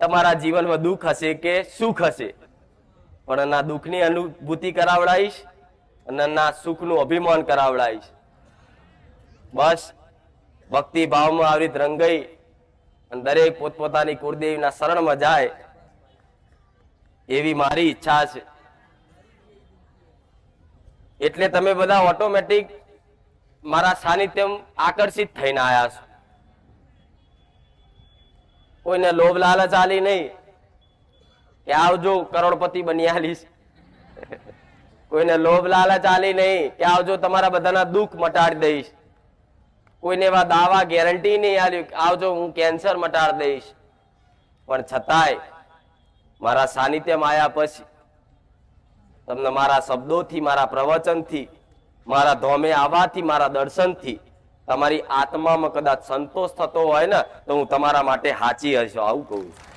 તમારા જીવનમાં દુઃખ હશે કે સુખ હશે, પણ ના દુઃખની અનુભૂતિ કરાવડાવીશ અને ના સુખનું અભિમાન કરાવડાવીશ. બસ ભક્તિ ભાવમાં આવી રીતે રંગાઈ અને દરેક પોતપોતાની કુળદેવીના શરણમાં જાય એવી મારી ઈચ્છા છે. એટલે તમે બધા ઓટોમેટિક મારા સાનિધ્યમાં આકર્ષિત થઈને આયા છો. કોઈને લોભ લાલચ આલી નહીં કે આવજો કરોડપતિ બની આલીશ. કોઈને લોભ લાલચ આલી નહીં કે આવજો તમારા બધાના દુઃખ મટાડી દઈશ. કોઈને એવા દાવા ગેરંટી નહીં આલ્યું કે આવજો હું કેન્સર મટાડી દઈશ. પણ છતાંય મારા સાનિધ્યમાં આવ્યા પછી તમને મારા શબ્દોથી, મારા પ્રવચનથી, મારા ધોમે આવવાથી, મારા દર્શનથી તમારી આત્મામાં કદાચ સંતોષ થતો હોય ને તો હું તમારા માટે સાચી હશો, આવું કહું છું.